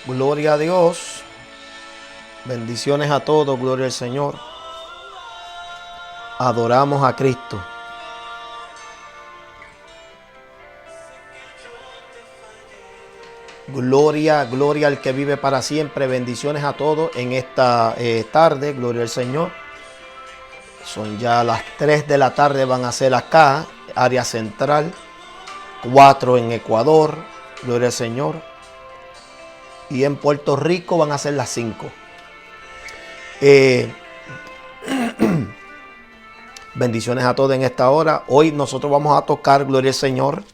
Gloria a Dios. Bendiciones a todos. Gloria al Señor. Adoramos a Cristo. Gloria, gloria al que vive para siempre. Bendiciones a todos en esta tarde. Gloria al Señor. Son ya las 3 de la tarde, van a ser acá, área central. 4 en Ecuador. Gloria al Señor. Y en Puerto Rico van a ser las 5. Bendiciones a todos en esta hora. Hoy nosotros vamos a tocar, gloria al Señor.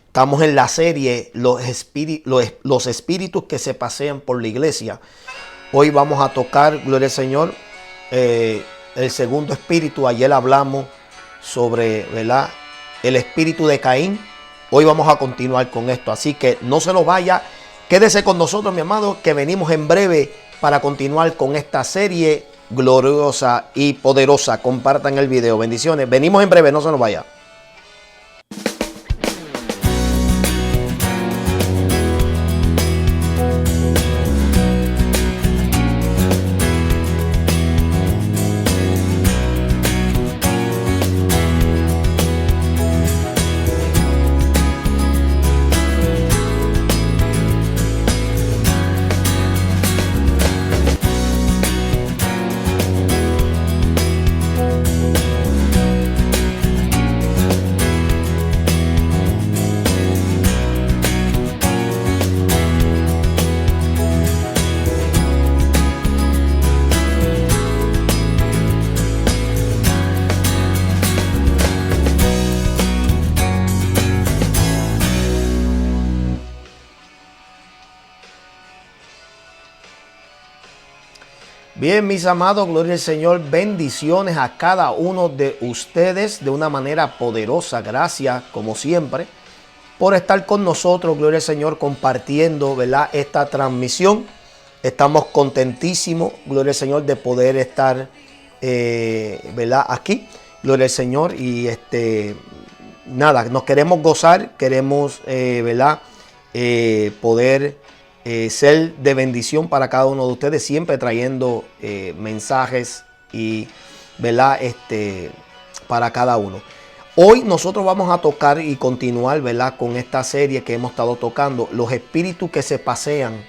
Estamos en la serie los espíritus que se pasean por la iglesia. Hoy vamos a tocar, gloria al Señor, el segundo espíritu. Ayer hablamos sobre, ¿verdad?, el espíritu de Caín. Hoy vamos a continuar con esto. Así que no se lo vaya. Quédese con nosotros, mi amado, que venimos en breve para continuar con esta serie gloriosa y poderosa. Compartan el video. Bendiciones. Venimos en breve, no se nos vaya. Bien, mis amados, gloria al Señor, bendiciones a cada uno de ustedes de una manera poderosa. Gracias, como siempre, por estar con nosotros, gloria al Señor, compartiendo, ¿verdad?, esta transmisión. Estamos contentísimos, gloria al Señor, de poder estar, ¿verdad?, aquí, gloria al Señor. Y nada, nos queremos gozar, queremos, ¿verdad?, poder ser de bendición para cada uno de ustedes, siempre trayendo mensajes y, ¿verdad?, para cada uno. Hoy nosotros vamos a tocar y continuar, ¿verdad?, con esta serie que hemos estado tocando, los espíritus que se pasean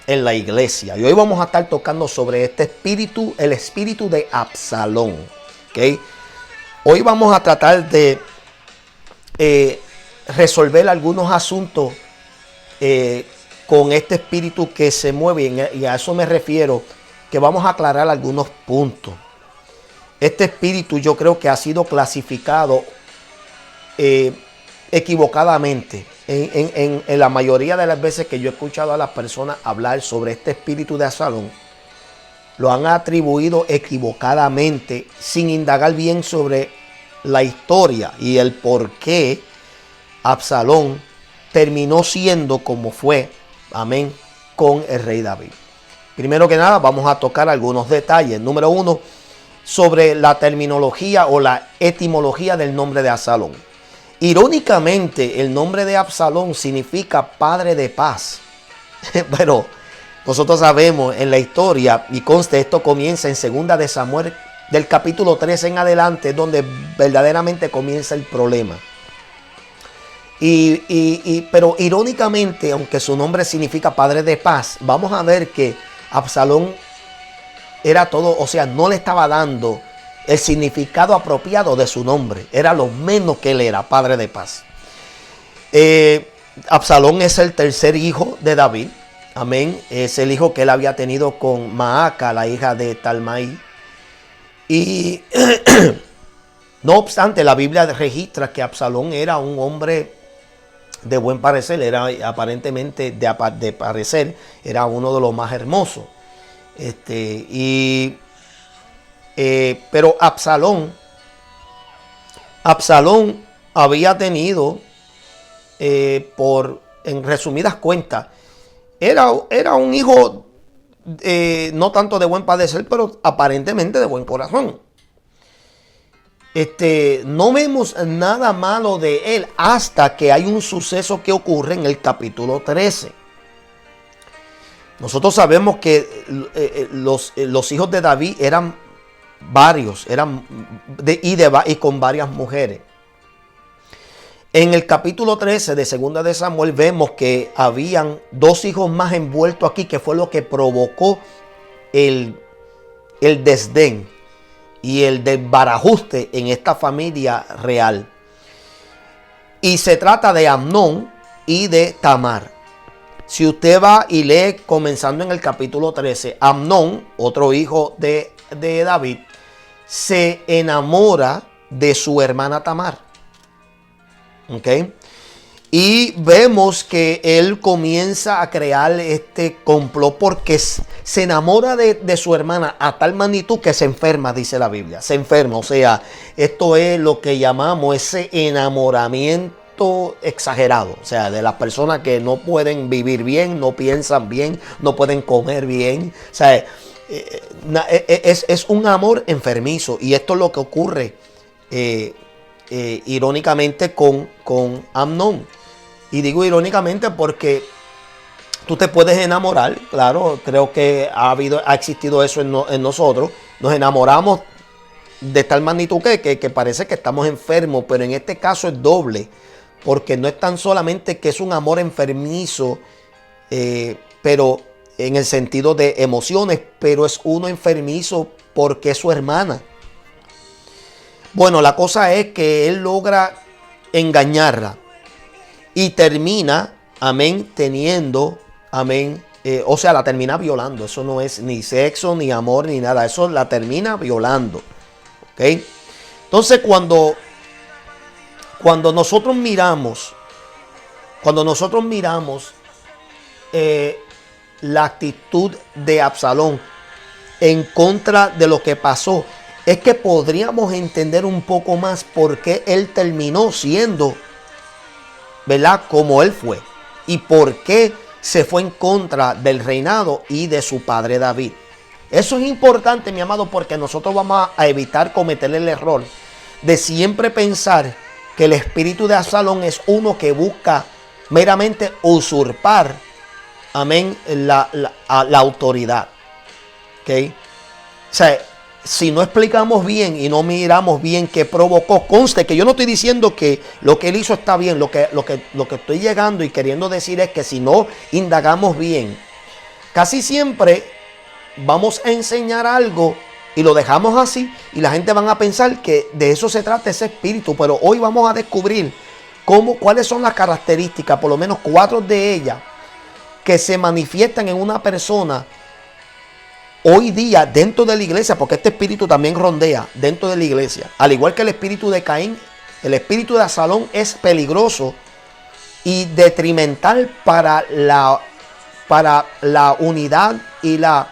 en la iglesia. Y hoy vamos a estar tocando sobre este espíritu, el espíritu de Absalón. ¿Okay? Hoy vamos a tratar de resolver algunos asuntos con este espíritu que se mueve, y a eso me refiero, que vamos a aclarar algunos puntos. Este espíritu yo creo que ha sido clasificado equivocadamente. En la mayoría de las veces que yo he escuchado a las personas hablar sobre este espíritu de Absalón, lo han atribuido equivocadamente, sin indagar bien sobre la historia y el por qué Absalón terminó siendo como fue. Amén, con el rey David. Primero que nada, vamos a tocar algunos detalles. Número 1, sobre la terminología o la etimología del nombre de Absalón. Irónicamente, el nombre de Absalón significa padre de paz. Pero nosotros sabemos en la historia, y conste, esto comienza en 2 de Samuel, del capítulo 13 en adelante, donde verdaderamente comienza el problema. Pero irónicamente, aunque su nombre significa padre de paz, vamos a ver que Absalón era todo, o sea, no le estaba dando el significado apropiado de su nombre. Era lo menos que él era, padre de paz. Absalón es el tercer hijo de David. Amén. Es el hijo que él había tenido con Maaca, la hija de Talmai. Y no obstante, la Biblia registra que Absalón era un hombre de buen parecer, era aparentemente de parecer, era uno de los más hermosos. Pero Absalón había tenido, en resumidas cuentas, era un hijo no tanto de buen padecer, pero aparentemente de buen corazón. No vemos nada malo de él hasta que hay un suceso que ocurre en el capítulo 13. Nosotros sabemos que los hijos de David eran varios, y con varias mujeres. En el capítulo 13 de Segunda de Samuel vemos que habían 2 hijos más envueltos aquí, que fue lo que provocó el desdén y el desbarajuste en esta familia real. Y se trata de Amnón y de Tamar. Si usted va y lee comenzando en el capítulo 13, Amnón, otro hijo de David, se enamora de su hermana Tamar. ¿Ok? Y vemos que él comienza a crear este complot porque se enamora de su hermana a tal magnitud que se enferma, dice la Biblia. Se enferma, o sea, esto es lo que llamamos ese enamoramiento exagerado. O sea, de las personas que no pueden vivir bien, no piensan bien, no pueden comer bien. O sea, es un amor enfermizo. Y esto es lo que ocurre irónicamente con Amnón. Y digo irónicamente porque tú te puedes enamorar, claro, creo que ha existido eso en nosotros. Nos enamoramos de tal magnitud que parece que estamos enfermos, pero en este caso es doble, porque no es tan solamente que es un amor enfermizo, pero en el sentido de emociones, pero es uno enfermizo porque es su hermana. Bueno, la cosa es que él logra engañarla y termina, amén, teniendo, amén, o sea, la termina violando. Eso no es ni sexo, ni amor, ni nada. Eso la termina violando. ¿Ok? Entonces, cuando nosotros miramos, la actitud de Absalón en contra de lo que pasó, es que podríamos entender un poco más por qué él terminó siendo, ¿verdad?, como él fue. Y por qué se fue en contra del reinado y de su padre David. Eso es importante, mi amado, porque nosotros vamos a evitar cometer el error de siempre pensar que el espíritu de Absalón es uno que busca meramente usurpar, amén, la autoridad. ¿Ok? O sea, si no explicamos bien y no miramos bien qué provocó, conste que yo no estoy diciendo que lo que él hizo está bien. Lo que estoy llegando y queriendo decir es que si no indagamos bien, casi siempre vamos a enseñar algo y lo dejamos así y la gente van a pensar que de eso se trata ese espíritu. Pero hoy vamos a descubrir cuáles son las características, por lo menos 4 de ellas, que se manifiestan en una persona hoy día dentro de la iglesia, porque este espíritu también rondea dentro de la iglesia. Al igual que el espíritu de Caín, el espíritu de Absalón es peligroso y detrimental para la unidad y la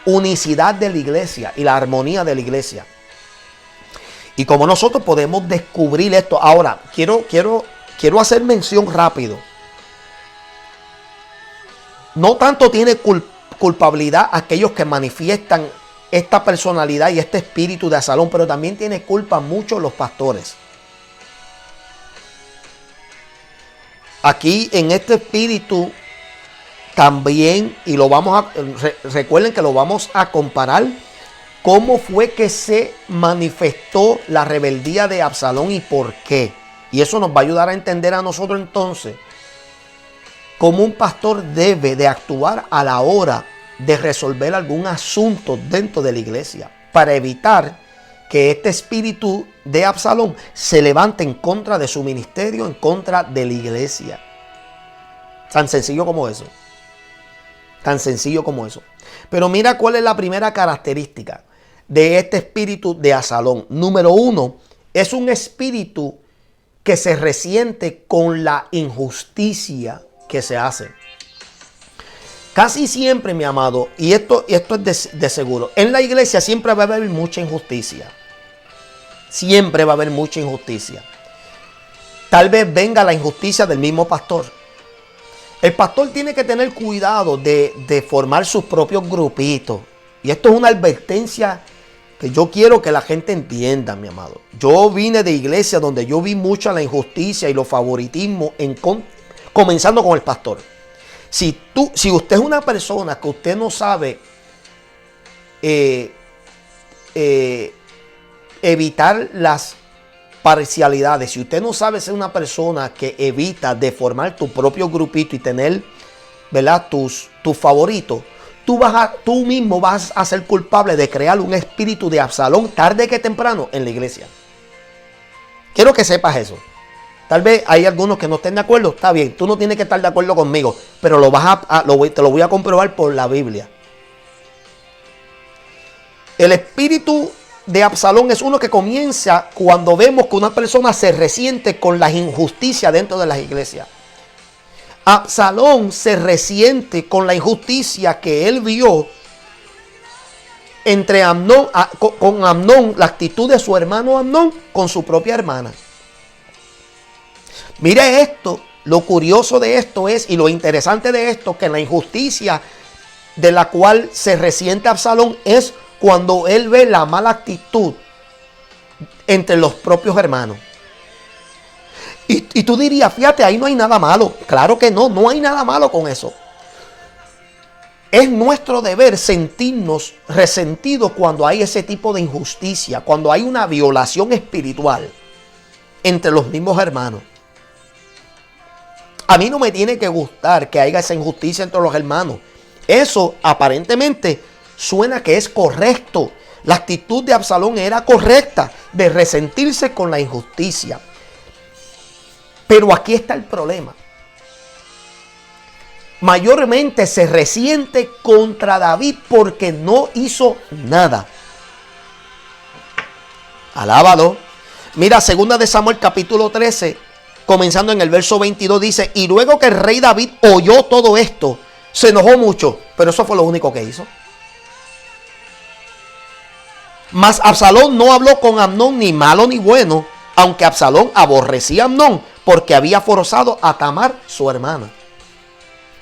unicidad de la iglesia y la armonía de la iglesia. Y como nosotros podemos descubrir esto. Ahora, quiero hacer mención rápido. No tanto tiene culpabilidad aquellos que manifiestan esta personalidad y este espíritu de Absalón, pero también tiene culpa muchos los pastores. Aquí en este espíritu también, y recuerden que lo vamos a comparar, cómo fue que se manifestó la rebeldía de Absalón y por qué. Y eso nos va a ayudar a entender a nosotros entonces cómo un pastor debe de actuar a la hora de resolver algún asunto dentro de la iglesia, para evitar que este espíritu de Absalón se levante en contra de su ministerio, en contra de la iglesia. Tan sencillo como eso. Tan sencillo como eso. Pero mira cuál es la primera característica de este espíritu de Absalón. Número 1, es un espíritu que se resiente con la injusticia que se hace. Casi siempre, mi amado, y esto es de seguro, en la iglesia siempre va a haber mucha injusticia. Siempre va a haber mucha injusticia. Tal vez venga la injusticia del mismo pastor. El pastor tiene que tener cuidado de formar sus propios grupitos. Y esto es una advertencia que yo quiero que la gente entienda, mi amado. Yo vine de iglesia donde yo vi mucha la injusticia y los favoritismos, comenzando con el pastor. Si usted es una persona que usted no sabe evitar las parcialidades, si usted no sabe ser una persona que evita de formar tu propio grupito y tener, ¿verdad?, tus favoritos, tú mismo vas a ser culpable de crear un espíritu de Absalón tarde que temprano en la iglesia. Quiero que sepas eso. Tal vez hay algunos que no estén de acuerdo. Está bien, tú no tienes que estar de acuerdo conmigo, pero te lo voy a comprobar por la Biblia. El espíritu de Absalón es uno que comienza cuando vemos que una persona se resiente con las injusticias dentro de las iglesias. Absalón se resiente con la injusticia que él vio entre Amnón, con Amnón, la actitud de su hermano Amnón con su propia hermana. Mire esto, lo curioso de esto es, y lo interesante de esto, que la injusticia de la cual se resiente Absalón es cuando él ve la mala actitud entre los propios hermanos. Y tú dirías, fíjate, ahí no hay nada malo. Claro que no, no hay nada malo con eso. Es nuestro deber sentirnos resentidos cuando hay ese tipo de injusticia, cuando hay una violación espiritual entre los mismos hermanos. A mí no me tiene que gustar que haya esa injusticia entre los hermanos. Eso aparentemente suena que es correcto. La actitud de Absalón era correcta, de resentirse con la injusticia. Pero aquí está el problema. Mayormente se resiente contra David porque no hizo nada. Alábalo. Mira, 2 de Samuel capítulo 13, comenzando en el verso 22, dice: y luego que el rey David oyó todo esto, se enojó mucho, pero eso fue lo único que hizo. Mas Absalón no habló con Amnón ni malo ni bueno, aunque Absalón aborrecía a Amnón porque había forzado a Tamar, su hermana.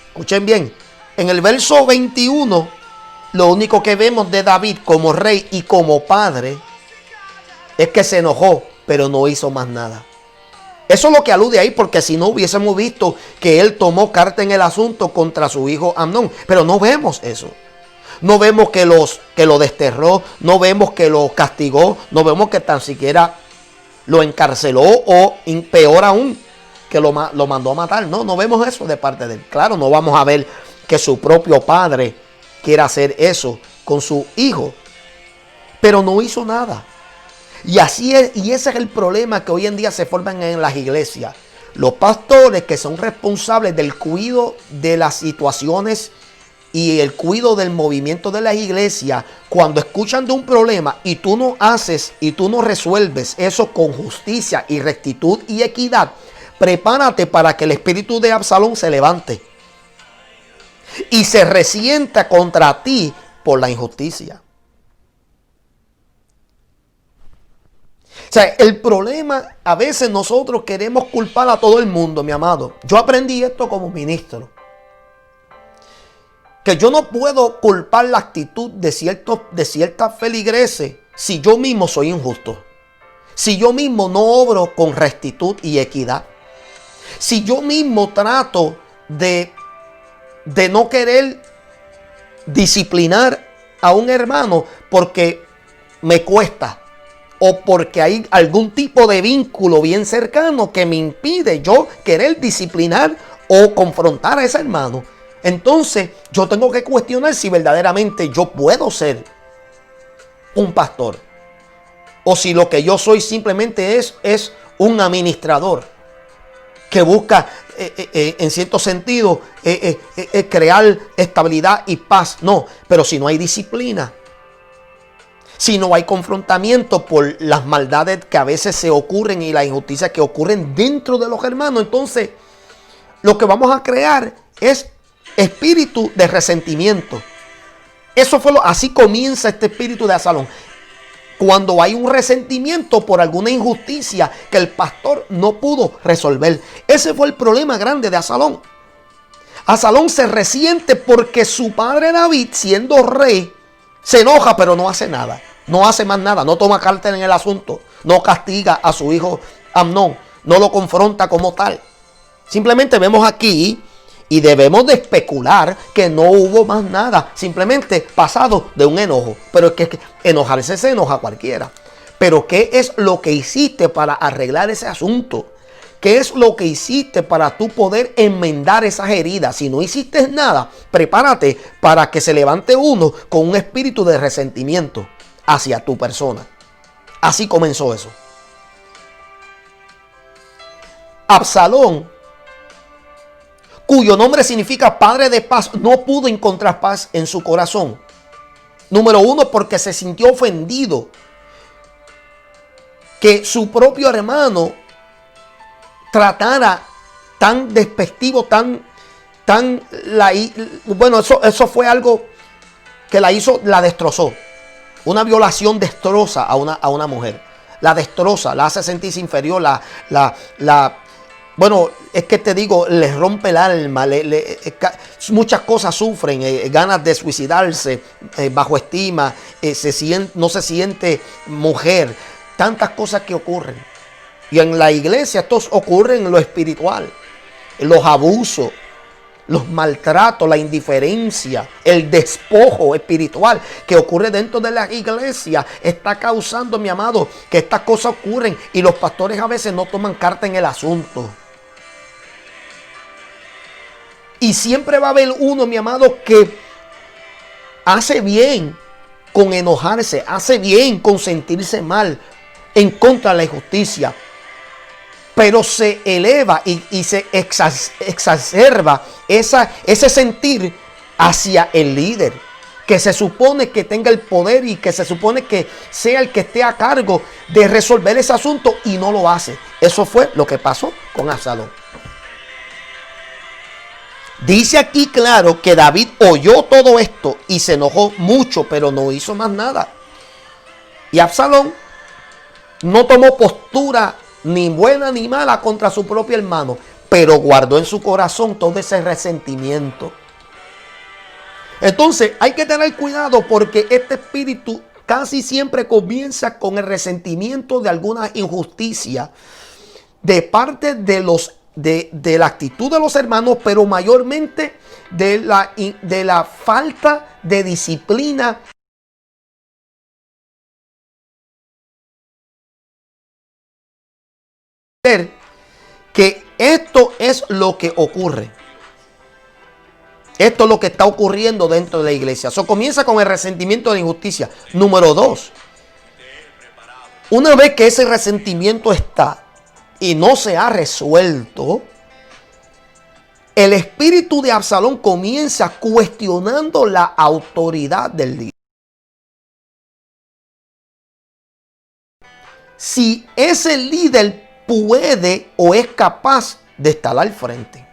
Escuchen bien, en el verso 21, lo único que vemos de David como rey y como padre es que se enojó, pero no hizo más nada. Eso es lo que alude ahí, porque si no hubiésemos visto que él tomó carta en el asunto contra su hijo Amnón. Pero no vemos eso. No vemos que lo desterró, no vemos que lo castigó, no vemos que tan siquiera lo encarceló o peor aún, que lo mandó a matar. No vemos eso de parte de él. Claro, no vamos a ver que su propio padre quiera hacer eso con su hijo. Pero no hizo nada. Y así es, y ese es el problema que hoy en día se forman en las iglesias. Los pastores que son responsables del cuidado de las situaciones y el cuidado del movimiento de las iglesias, cuando escuchan de un problema y tú no haces y tú no resuelves eso con justicia y rectitud y equidad, prepárate para que el espíritu de Absalón se levante y se resienta contra ti por la injusticia. O sea, el problema, a veces nosotros queremos culpar a todo el mundo, mi amado. Yo aprendí esto como ministro. Que yo no puedo culpar la actitud de ciertas feligreses si yo mismo soy injusto. Si yo mismo no obro con rectitud y equidad. Si yo mismo trato de no querer disciplinar a un hermano porque me cuesta. O porque hay algún tipo de vínculo bien cercano que me impide yo querer disciplinar o confrontar a ese hermano. Entonces yo tengo que cuestionar si verdaderamente yo puedo ser un pastor. O si lo que yo soy simplemente es un administrador que busca en cierto sentido crear estabilidad y paz. No, pero si no hay disciplina, si no hay confrontamiento por las maldades que a veces se ocurren y las injusticias que ocurren dentro de los hermanos, entonces lo que vamos a crear es espíritu de resentimiento. Así comienza este espíritu de Absalón. Cuando hay un resentimiento por alguna injusticia que el pastor no pudo resolver. Ese fue el problema grande de Absalón. Absalón se resiente porque su padre David, siendo rey, se enoja pero no hace nada. No hace más nada, no toma carta en el asunto, no castiga a su hijo Amnón, no lo confronta como tal. Simplemente vemos aquí Y debemos de especular que no hubo más nada, simplemente pasado de un enojo. Pero es que enojarse se enoja cualquiera. Pero ¿qué es lo que hiciste para arreglar ese asunto? ¿Qué es lo que hiciste para tú poder enmendar esas heridas? Si no hiciste nada, prepárate para que se levante uno con un espíritu de resentimiento hacia tu persona. Así comenzó eso. Absalón, cuyo nombre significa padre de paz, no pudo encontrar paz en su corazón. Número uno, porque se sintió ofendido que su propio hermano tratara tan despectivo, bueno, eso fue algo que la destrozó. Una violación destroza a una mujer. La destroza, la hace sentirse inferior, bueno, es que te digo, les rompe el alma, muchas cosas sufren, ganas de suicidarse, bajo estima, no se siente mujer, tantas cosas que ocurren. Y en la iglesia esto ocurre en lo espiritual, los abusos, los maltratos, la indiferencia, el despojo espiritual que ocurre dentro de la iglesia está causando, mi amado, que estas cosas ocurren y los pastores a veces no toman carta en el asunto. Y siempre va a haber uno, mi amado, que hace bien con enojarse, hace bien con sentirse mal en contra de la injusticia. Pero se eleva y se exacerba ese sentir hacia el líder, que se supone que tenga el poder y que se supone que sea el que esté a cargo de resolver ese asunto y no lo hace. Eso fue lo que pasó con Absalón. Dice aquí claro que David oyó todo esto y se enojó mucho, pero no hizo más nada. Y Absalón no tomó postura ni buena ni mala contra su propio hermano, pero guardó en su corazón todo ese resentimiento. Entonces hay que tener cuidado porque este espíritu casi siempre comienza con el resentimiento de alguna injusticia de parte de la actitud de los hermanos, pero mayormente de la falta de disciplina que esto es lo que ocurre. Esto es lo que está ocurriendo dentro de la iglesia. Eso comienza con el resentimiento de injusticia. Número 2. Una vez que ese resentimiento está y no se ha resuelto, el espíritu de Absalón comienza cuestionando la autoridad del líder. Si ese líder puede o es capaz de estar al frente.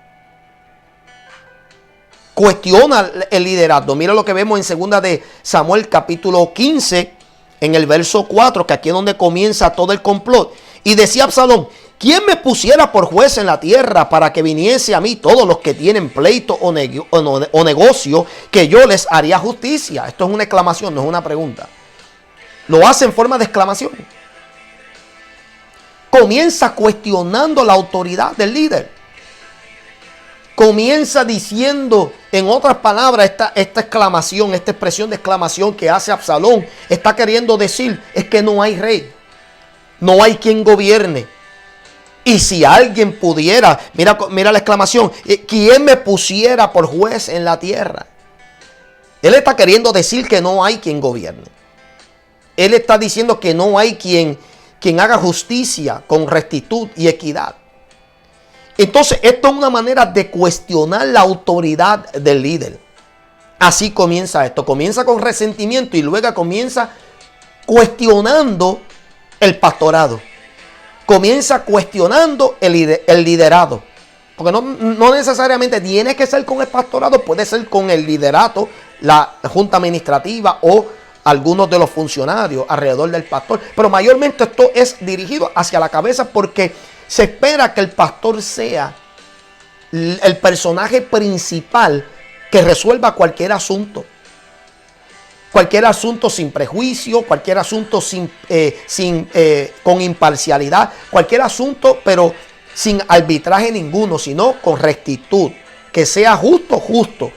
Cuestiona el liderazgo. Mira lo que vemos en 2 de Samuel capítulo 15, en el verso 4, que aquí es donde comienza todo el complot. Y decía Absalón: ¿quién me pusiera por juez en la tierra para que viniese a mí todos los que tienen pleito o negocio, que yo les haría justicia? Esto es una exclamación, no es una pregunta. Lo hace en forma de exclamación. Comienza cuestionando la autoridad del líder. Comienza diciendo, en otras palabras, esta exclamación, esta expresión de exclamación que hace Absalón, está queriendo decir es que no hay rey. No hay quien gobierne. Y si alguien pudiera, mira la exclamación, ¿quién me pusiera por juez en la tierra? Él está queriendo decir que no hay quien gobierne. Él está diciendo que no hay quien haga justicia con rectitud y equidad. Entonces, esto es una manera de cuestionar la autoridad del líder. Así comienza esto. Comienza con resentimiento y luego comienza cuestionando el pastorado. Comienza cuestionando el liderado. Porque no necesariamente tiene que ser con el pastorado, puede ser con el liderato, la junta administrativa o algunos de los funcionarios alrededor del pastor. Pero mayormente esto es dirigido hacia la cabeza porque se espera que el pastor sea el personaje principal que resuelva cualquier asunto. Cualquier asunto sin prejuicio, cualquier asunto con imparcialidad, cualquier asunto pero sin arbitraje ninguno, sino con rectitud. que sea justo, justo.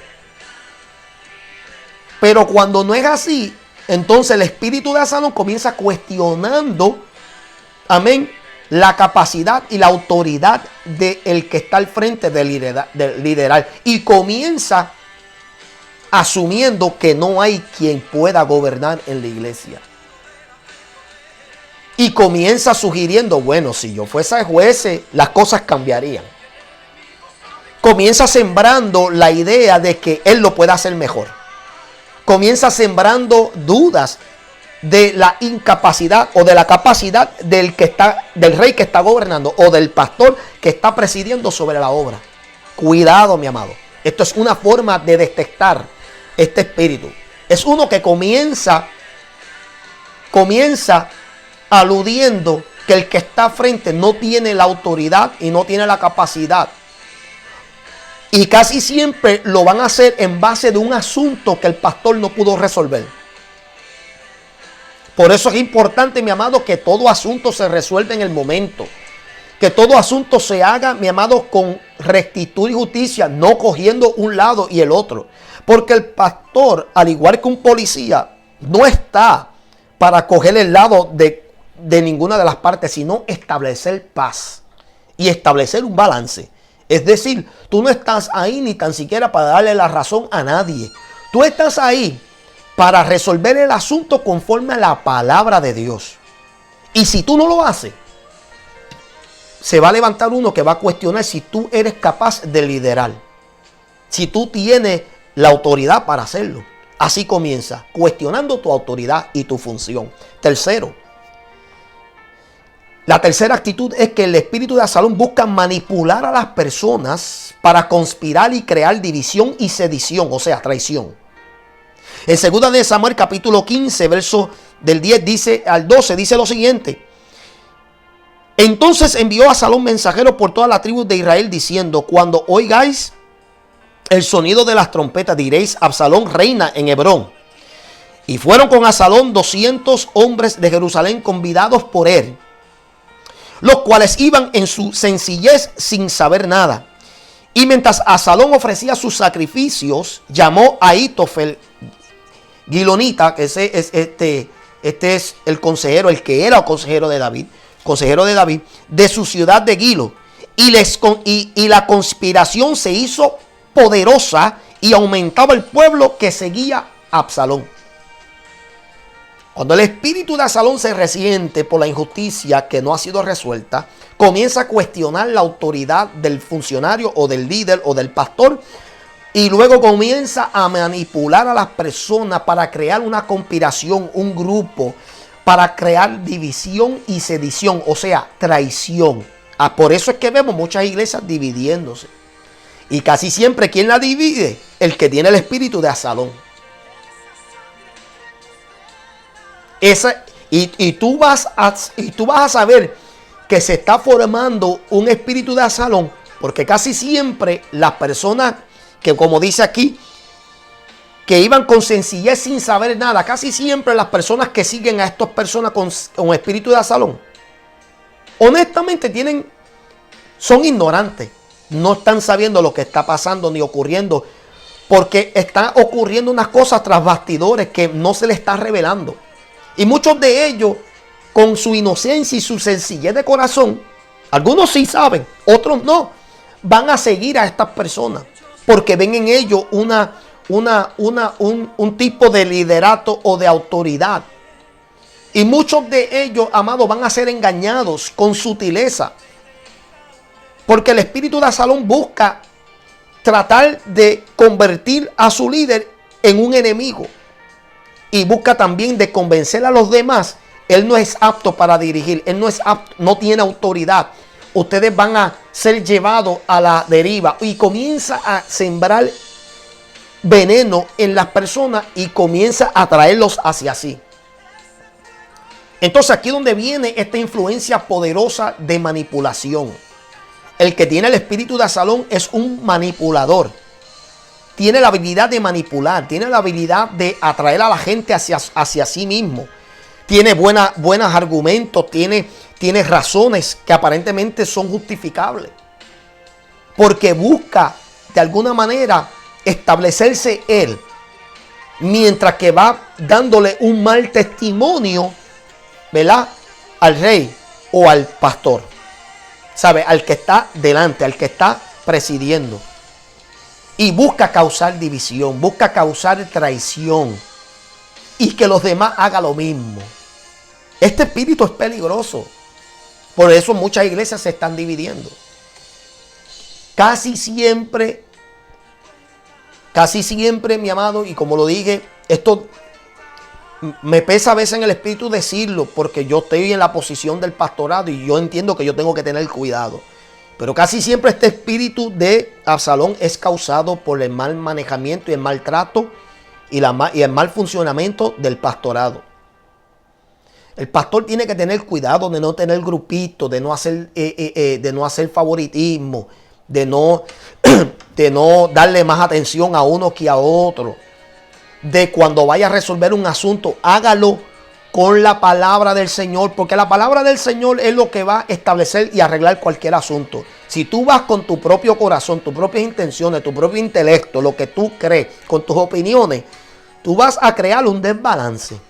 Pero cuando no es así, entonces el espíritu de Absalón comienza cuestionando, amén, la capacidad y la autoridad del que está al frente del liderar. Y comienza asumiendo que no hay quien pueda gobernar en la iglesia. Y comienza sugiriendo, bueno, si yo fuese juez, las cosas cambiarían. Comienza sembrando la idea de que él lo puede hacer mejor. Comienza sembrando dudas de la incapacidad o de la capacidad del rey que está gobernando o del pastor que está presidiendo sobre la obra. Cuidado, mi amado. Esto es una forma de detectar este espíritu. Es uno que comienza aludiendo que el que está frente no tiene la autoridad y no tiene la capacidad. Y casi siempre lo van a hacer en base de un asunto que el pastor no pudo resolver. Por eso es importante, mi amado, que todo asunto se resuelva en el momento. Que todo asunto se haga, mi amado, con rectitud y justicia, no cogiendo un lado y el otro. Porque el pastor, al igual que un policía, no está para coger el lado de ninguna de las partes, sino establecer paz y establecer un balance. Es decir, tú no estás ahí ni tan siquiera para darle la razón a nadie. Tú estás ahí para resolver el asunto conforme a la palabra de Dios. Y si tú no lo haces, se va a levantar uno que va a cuestionar si tú eres capaz de liderar. Si tú tienes la autoridad para hacerlo. Así comienza, cuestionando tu autoridad y tu función. Tercero, la tercera actitud es que el espíritu de Absalón busca manipular a las personas para conspirar y crear división y sedición, o sea, traición. En 2 de Samuel capítulo 15, verso del 10 al 12, dice lo siguiente. Entonces envió Absalón mensajeros por toda la tribu de Israel diciendo, cuando oigáis el sonido de las trompetas, diréis, Absalón reina en Hebrón. Y fueron con Absalón 200 hombres de Jerusalén convidados por él, los cuales iban en su sencillez sin saber nada. Y mientras Absalón ofrecía sus sacrificios, llamó a Ahitofel Gilonita, que este es el consejero, el que era el consejero de David, de su ciudad de Gilo. Y la conspiración se hizo poderosa y aumentaba el pueblo que seguía a Absalón. Cuando el espíritu de Absalón se resiente por la injusticia que no ha sido resuelta, comienza a cuestionar la autoridad del funcionario o del líder o del pastor y luego comienza a manipular a las personas para crear una conspiración, un grupo, para crear división y sedición, o sea, traición. Por eso es que vemos muchas iglesias dividiéndose. Y casi siempre, ¿quién la divide? El que tiene el espíritu de Absalón. Y tú vas a saber que se está formando un espíritu de Absalón, porque casi siempre las personas que, como dice aquí, que iban con sencillez sin saber nada, casi siempre las personas que siguen a estas personas con espíritu de Absalón, honestamente son ignorantes, no están sabiendo lo que está pasando ni ocurriendo, porque están ocurriendo unas cosas tras bastidores que no se les está revelando. Y muchos de ellos, con su inocencia y su sencillez de corazón, algunos sí saben, otros no, van a seguir a estas personas porque ven en ellos un tipo de liderato o de autoridad. Y muchos de ellos, amados, van a ser engañados con sutileza, porque el espíritu de Absalón busca tratar de convertir a su líder en un enemigo. Y busca también de convencer a los demás. Él no es apto para dirigir. Él no es apto, no tiene autoridad. Ustedes van a ser llevados a la deriva. Y comienza a sembrar veneno en las personas y comienza a traerlos hacia sí. Entonces aquí es donde viene esta influencia poderosa de manipulación. El que tiene el espíritu de Absalón es un manipulador. Tiene la habilidad de manipular, tiene la habilidad de atraer a la gente hacia sí mismo. Tiene buenos argumentos, tiene razones que aparentemente son justificables. Porque busca de alguna manera establecerse él, mientras que va dándole un mal testimonio, ¿verdad?, al rey o al pastor, ¿sabe?, al que está delante, al que está presidiendo. Y busca causar división, busca causar traición y que los demás hagan lo mismo. Este espíritu es peligroso. Por eso muchas iglesias se están dividiendo. Casi siempre, mi amado, y como lo dije, esto me pesa a veces en el espíritu decirlo, porque yo estoy en la posición del pastorado y yo entiendo que yo tengo que tener cuidado. Pero casi siempre este espíritu de Absalón es causado por el mal manejamiento y el maltrato y el mal funcionamiento del pastorado. El pastor tiene que tener cuidado de no tener grupitos, de no hacer favoritismo, de no darle más atención a uno que a otro. De cuando vaya a resolver un asunto, hágalo con la palabra del Señor, porque la palabra del Señor es lo que va a establecer y arreglar cualquier asunto. Si tú vas con tu propio corazón, tus propias intenciones, tu propio intelecto, lo que tú crees, con tus opiniones, tú vas a crear un desbalance.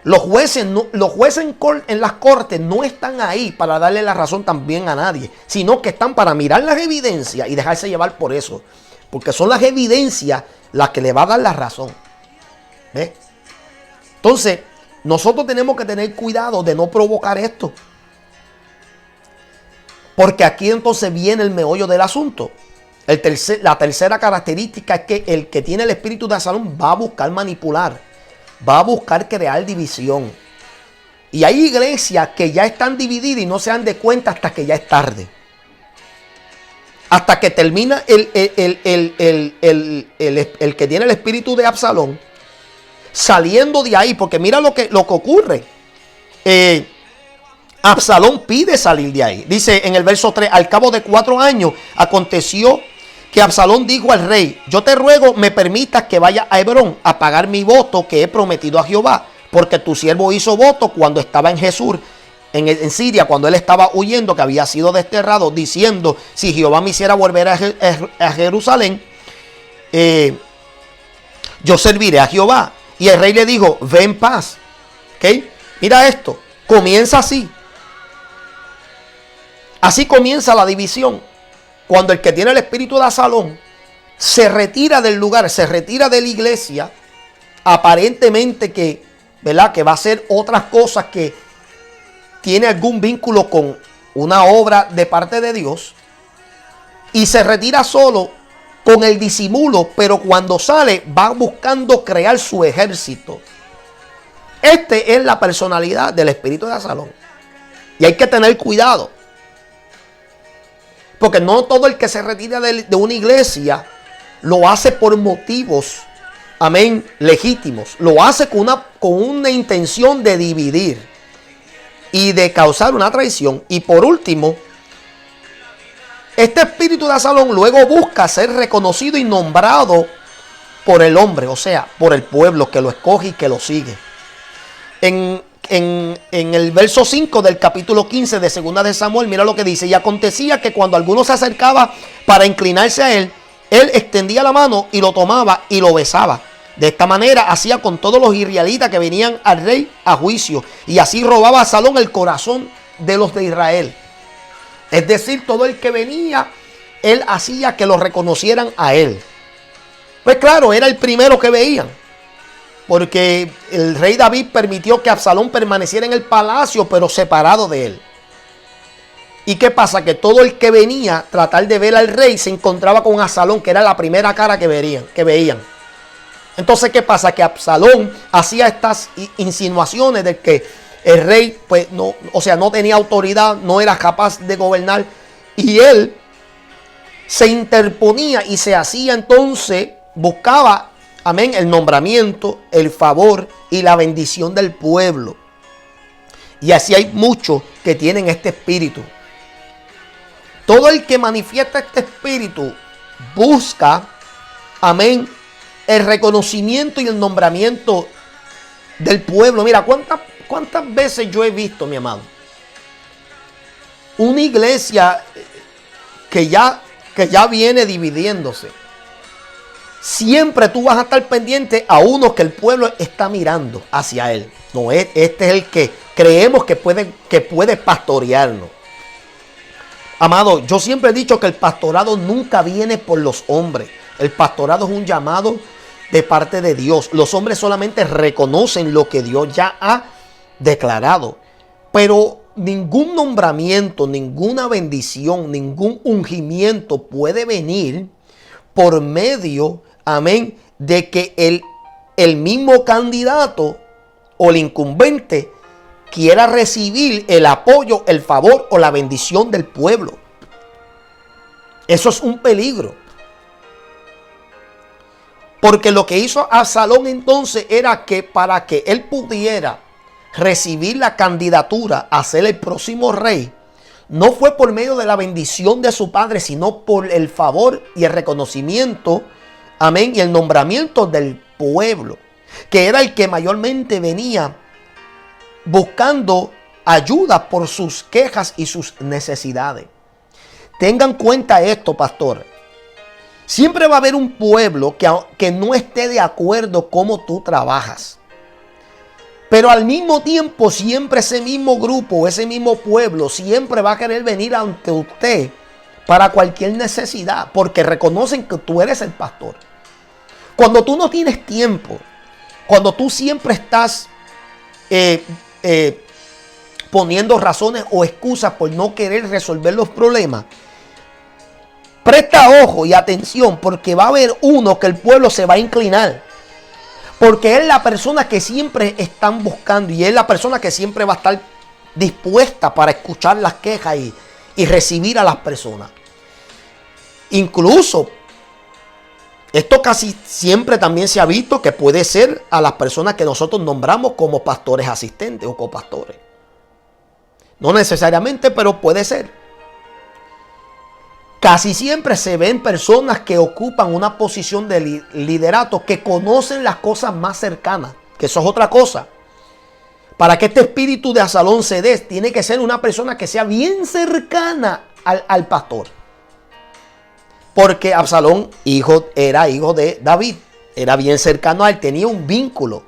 Los jueces en las cortes no están ahí para darle la razón también a nadie, sino que están para mirar las evidencias y dejarse llevar por eso, porque son las evidencias las que le va a dar la razón. ¿Ves? Entonces, nosotros tenemos que tener cuidado de no provocar esto. Porque aquí entonces viene el meollo del asunto. La tercera característica es que el que tiene el espíritu de Absalón va a buscar manipular. Va a buscar crear división. Y hay iglesias que ya están divididas y no se dan de cuenta hasta que ya es tarde. Hasta que termina el que tiene el espíritu de Absalón saliendo de ahí, porque mira lo que ocurre. Absalón pide salir de ahí. Dice en el verso 3, al cabo de 4 años aconteció que Absalón dijo al rey: yo te ruego me permitas que vaya a Hebrón a pagar mi voto que he prometido a Jehová, porque tu siervo hizo voto cuando estaba en Jesús, en Siria, cuando él estaba huyendo, que había sido desterrado, diciendo: si Jehová me hiciera volver a Jerusalén, yo serviré a Jehová. Y el rey le dijo: ve en paz. ¿Okay? Mira esto, comienza así. Así comienza la división. Cuando el que tiene el espíritu de Absalón se retira del lugar, se retira de la iglesia, aparentemente que, ¿verdad?, que va a hacer otras cosas que tiene algún vínculo con una obra de parte de Dios, y se retira solo con el disimulo, pero cuando sale va buscando crear su ejército. Este es la personalidad del espíritu de Absalón. Y hay que tener cuidado. Porque no todo el que se retira de una iglesia lo hace por motivos, amén, legítimos. Lo hace con una intención de dividir y de causar una traición. Y por último, este espíritu de Absalón luego busca ser reconocido y nombrado por el hombre, o sea, por el pueblo que lo escoge y que lo sigue. En el verso 5 del capítulo 15 de 2 de Samuel, mira lo que dice: y acontecía que cuando alguno se acercaba para inclinarse a él, él extendía la mano y lo tomaba y lo besaba. De esta manera hacía con todos los israelitas que venían al rey a juicio, y así robaba a Absalón el corazón de los de Israel. Es decir, todo el que venía, él hacía que lo reconocieran a él. Pues claro, era el primero que veían, porque el rey David permitió que Absalón permaneciera en el palacio, pero separado de él. ¿Y qué pasa? Que todo el que venía a tratar de ver al rey se encontraba con Absalón, que era la primera cara que veían. Entonces, ¿qué pasa? Que Absalón hacía estas insinuaciones de que el rey, pues, no tenía autoridad, no era capaz de gobernar. Y él se interponía y se hacía entonces, buscaba, amén, el nombramiento, el favor y la bendición del pueblo. Y así hay muchos que tienen este espíritu. Todo el que manifiesta este espíritu busca, amén, el reconocimiento y el nombramiento del pueblo. Mira, ¿cuántas veces yo he visto, mi amado, una iglesia que que ya viene dividiéndose. Siempre tú vas a estar pendiente a uno que el pueblo está mirando hacia él. No, este es el que creemos que puede pastorearnos. Amado, yo siempre he dicho que el pastorado nunca viene por los hombres. El pastorado es un llamado de parte de Dios. Los hombres solamente reconocen lo que Dios ya ha declarado. Pero ningún nombramiento, ninguna bendición, ningún ungimiento puede venir por medio, amén, de que el mismo candidato o el incumbente quiera recibir el apoyo, el favor o la bendición del pueblo. Eso es un peligro. Porque lo que hizo Absalón entonces era que para que él pudiera recibir la candidatura a ser el próximo rey, no fue por medio de la bendición de su padre, sino por el favor y el reconocimiento, amén, y el nombramiento del pueblo, que era el que mayormente venía buscando ayuda por sus quejas y sus necesidades. Tengan cuenta esto, pastor. Siempre va a haber un pueblo que no esté de acuerdo cómo tú trabajas. Pero al mismo tiempo, siempre ese mismo grupo, ese mismo pueblo, siempre va a querer venir ante usted para cualquier necesidad, porque reconocen que tú eres el pastor. Cuando tú no tienes tiempo, cuando tú siempre estás poniendo razones o excusas por no querer resolver los problemas, presta ojo y atención, porque va a haber uno que el pueblo se va a inclinar. Porque es la persona que siempre están buscando y es la persona que siempre va a estar dispuesta para escuchar las quejas y recibir a las personas. Incluso, esto casi siempre también se ha visto que puede ser a las personas que nosotros nombramos como pastores asistentes o copastores. No necesariamente, pero puede ser. Casi siempre se ven personas que ocupan una posición de liderato, que conocen las cosas más cercanas, que eso es otra cosa. Para que este espíritu de Absalón se dé, tiene que ser una persona que sea bien cercana al pastor. Porque Absalón era hijo de David, era bien cercano a él, tenía un vínculo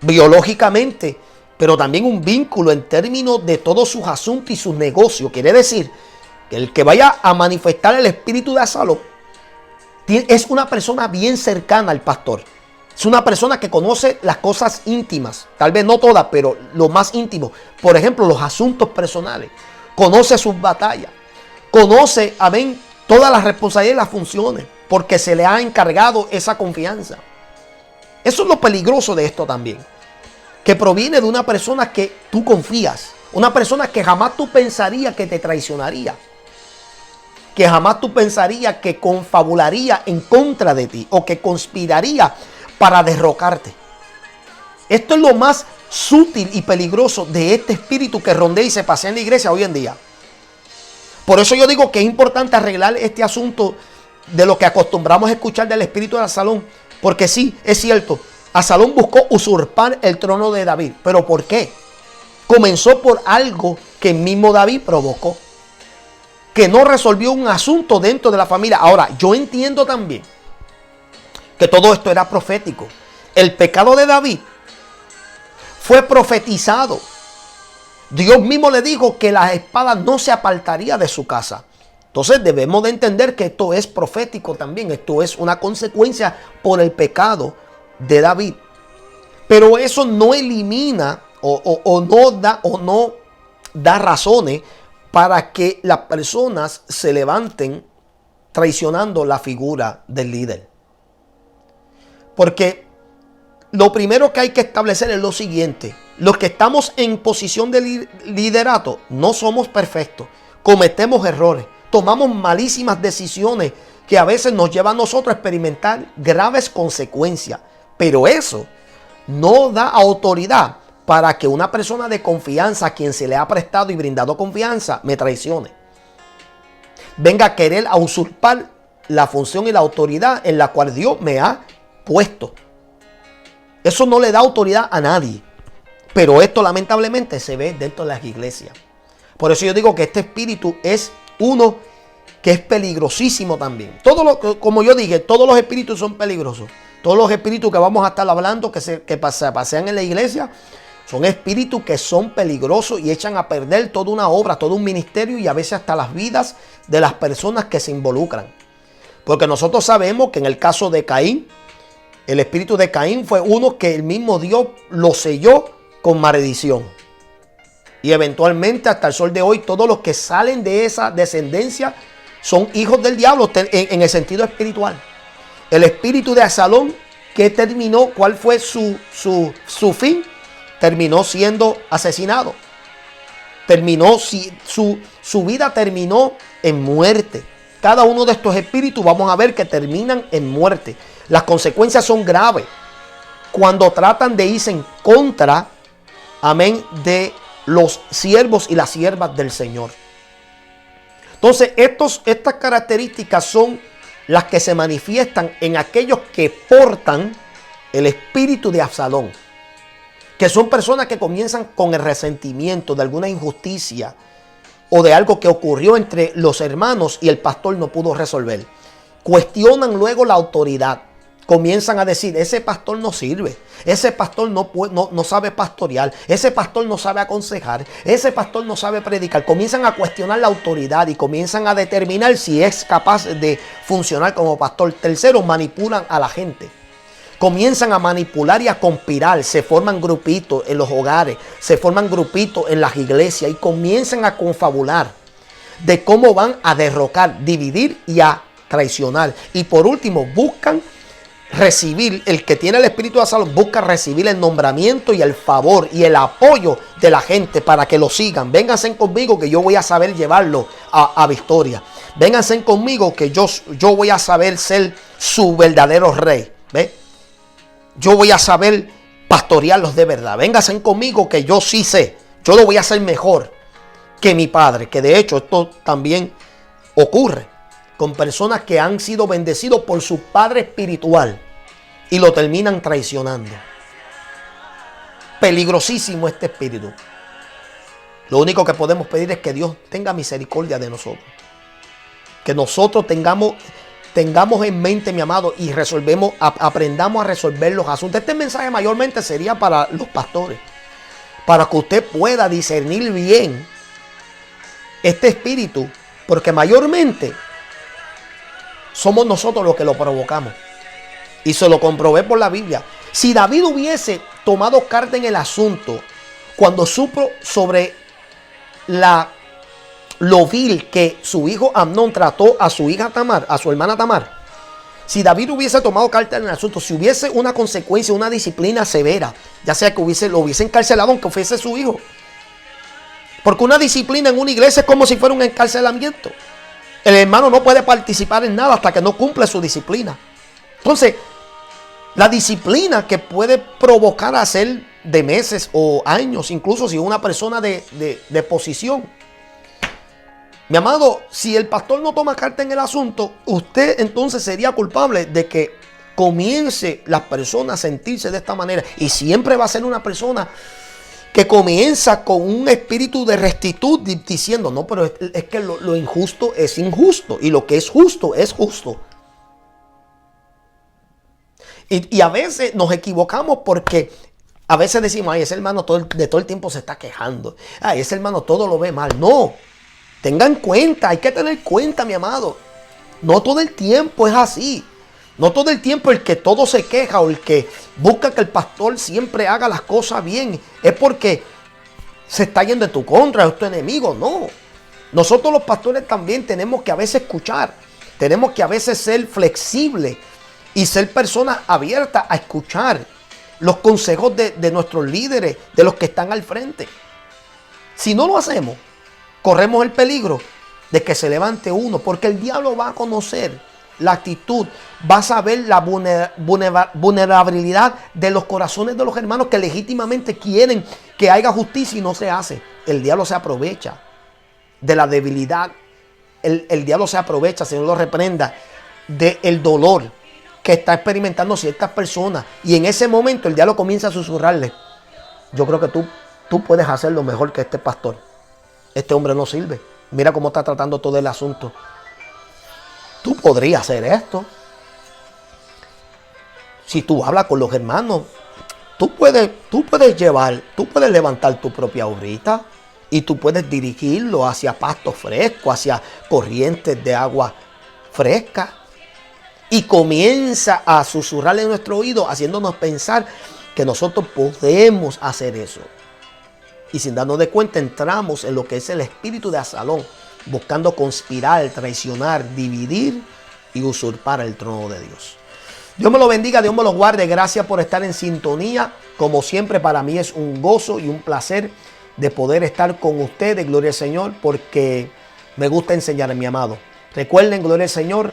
biológicamente, pero también un vínculo en términos de todos sus asuntos y sus negocios. Quiere decir que el que vaya a manifestar el espíritu de Absalón es una persona bien cercana al pastor. Es una persona que conoce las cosas íntimas, tal vez no todas, pero lo más íntimo. Por ejemplo, los asuntos personales. Conoce sus batallas. Conoce, amén, todas las responsabilidades y las funciones, porque se le ha encargado esa confianza. Eso es lo peligroso de esto también, que proviene de una persona que tú confías, una persona que jamás tú pensarías que te traicionaría, que jamás tú pensarías que confabularía en contra de ti o que conspiraría para derrocarte. Esto es lo más sutil y peligroso de este espíritu que rondea y se pasea en la iglesia hoy en día. Por eso yo digo que es importante arreglar este asunto de lo que acostumbramos a escuchar del espíritu de Absalón, porque sí, es cierto, Absalón buscó usurpar el trono de David. ¿Pero por qué? Comenzó por algo que el mismo David provocó, que no resolvió un asunto dentro de la familia. Ahora, yo entiendo también que todo esto era profético. El pecado de David fue profetizado. Dios mismo le dijo que la espada no se apartaría de su casa. Entonces debemos de entender que esto es profético también. Esto es una consecuencia por el pecado de David. Pero eso no elimina o no da razones para que las personas se levanten traicionando la figura del líder. Porque lo primero que hay que establecer es lo siguiente: los que estamos en posición de liderato no somos perfectos, cometemos errores, tomamos malísimas decisiones que a veces nos llevan a nosotros a experimentar graves consecuencias. Pero eso no da autoridad para que una persona de confianza, a quien se le ha prestado y brindado confianza, me traicione. Venga a querer a usurpar la función y la autoridad en la cual Dios me ha puesto. Eso no le da autoridad a nadie. Pero esto lamentablemente se ve dentro de las iglesias. Por eso yo digo que este espíritu es uno que es peligrosísimo también. Como yo dije, todos los espíritus son peligrosos. Todos los espíritus que vamos a estar hablando que pasean en la iglesia son espíritus que son peligrosos y echan a perder toda una obra, todo un ministerio y a veces hasta las vidas de las personas que se involucran. Porque nosotros sabemos que en el caso de Caín, el espíritu de Caín fue uno que el mismo Dios lo selló con maldición. Y eventualmente hasta el sol de hoy todos los que salen de esa descendencia son hijos del diablo en el sentido espiritual. El espíritu de Absalón, que terminó, ¿cuál fue su fin? Terminó siendo asesinado. Su vida terminó en muerte. Cada uno de estos espíritus vamos a ver que terminan en muerte. Las consecuencias son graves cuando tratan de irse en contra, amén, de los siervos y las siervas del Señor. Entonces, estas características son las que se manifiestan en aquellos que portan el espíritu de Absalón, que son personas que comienzan con el resentimiento de alguna injusticia o de algo que ocurrió entre los hermanos y el pastor no pudo resolver. Cuestionan luego la autoridad. Comienzan a decir, ese pastor no sirve, ese pastor no sabe pastorear, ese pastor no sabe aconsejar, ese pastor no sabe predicar. Comienzan a cuestionar la autoridad y comienzan a determinar si es capaz de funcionar como pastor. Tercero, manipulan a la gente. Comienzan a manipular y a conspirar. Se forman grupitos en los hogares, se forman grupitos en las iglesias y comienzan a confabular de cómo van a derrocar, dividir y a traicionar. Y por último, buscan recibir, el que tiene el espíritu de Absalón busca recibir el nombramiento y el favor y el apoyo de la gente para que lo sigan. Vénganse conmigo que yo voy a saber llevarlo a victoria. Vénganse conmigo que yo voy a saber ser su verdadero rey. ¿Ve? Yo voy a saber pastorearlos de verdad. Vénganse conmigo que yo sí sé. Yo lo voy a hacer mejor que mi padre. Que de hecho esto también ocurre con personas que han sido bendecidos por su padre espiritual y lo terminan traicionando. Peligrosísimo este espíritu. Lo único que podemos pedir es que Dios tenga misericordia de nosotros. Que nosotros tengamos en mente, mi amado, y aprendamos a resolver los asuntos. Este mensaje mayormente sería para los pastores, para que usted pueda discernir bien este espíritu, porque mayormente somos nosotros los que lo provocamos. Y se lo comprobé por la Biblia. Si David hubiese tomado carta en el asunto cuando supo sobre lo vil que su hijo Amnón trató a su hija Tamar, a su hermana Tamar. Si David hubiese tomado carta en el asunto, si hubiese una consecuencia, una disciplina severa, ya sea que lo hubiese encarcelado aunque fuese su hijo. Porque una disciplina en una iglesia es como si fuera un encarcelamiento. El hermano no puede participar en nada hasta que no cumple su disciplina. Entonces, la disciplina que puede provocar hacer de meses o años, incluso si una persona de posición. Mi amado, si el pastor no toma carta en el asunto, usted entonces sería culpable de que comience las personas a sentirse de esta manera. Y siempre va a ser una persona que comienza con un espíritu de rectitud diciendo, no, pero es que lo injusto es injusto y lo que es justo es justo. Y a veces nos equivocamos porque a veces decimos, ay, ese hermano de todo el tiempo se está quejando. Ay, ese hermano todo lo ve mal. No, tengan cuenta, hay que tener cuenta, mi amado. No todo el tiempo es así. No todo el tiempo el que todo se queja o el que busca que el pastor siempre haga las cosas bien es porque se está yendo en tu contra, es tu enemigo. No. Nosotros los pastores también tenemos que a veces escuchar. Tenemos que a veces ser flexibles y ser personas abiertas a escuchar los consejos de nuestros líderes, de los que están al frente. Si no lo hacemos, corremos el peligro de que se levante uno, porque el diablo va a conocer la actitud, va a saber la vulnerabilidad de los corazones de los hermanos que legítimamente quieren que haya justicia y no se hace. El diablo se aprovecha de la debilidad. El diablo se aprovecha, Señor lo reprenda, del dolor que está experimentando ciertas personas. Y en ese momento el diablo comienza a susurrarle, yo creo que tú puedes hacerlo mejor que este pastor. Este hombre no sirve. Mira cómo está tratando todo el asunto. podría hacer esto. Si tú hablas con los hermanos, tú puedes levantar tu propia burrita y tú puedes dirigirlo hacia pasto fresco, hacia corrientes de agua fresca. Y comienza a susurrarle en nuestro oído, haciéndonos pensar que nosotros podemos hacer eso. Y sin darnos de cuenta entramos en lo que es el espíritu de Absalón, buscando conspirar, traicionar, dividir y usurpar el trono de Dios. Dios me lo bendiga, Dios me lo guarde. Gracias por estar en sintonía. Como siempre, para mí es un gozo y un placer de poder estar con ustedes, gloria al Señor, porque me gusta enseñar, mi amado. Recuerden, gloria al Señor,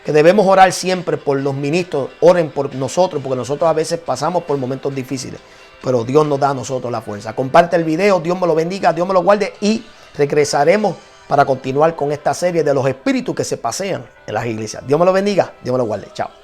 que debemos orar siempre por los ministros. Oren por nosotros, porque nosotros a veces pasamos por momentos difíciles, pero Dios nos da a nosotros la fuerza. Comparte el video, Dios me lo bendiga, Dios me lo guarde, y regresaremos para continuar con esta serie de los espíritus que se pasean en las iglesias. Dios me lo bendiga, Dios me lo guarde. Chao.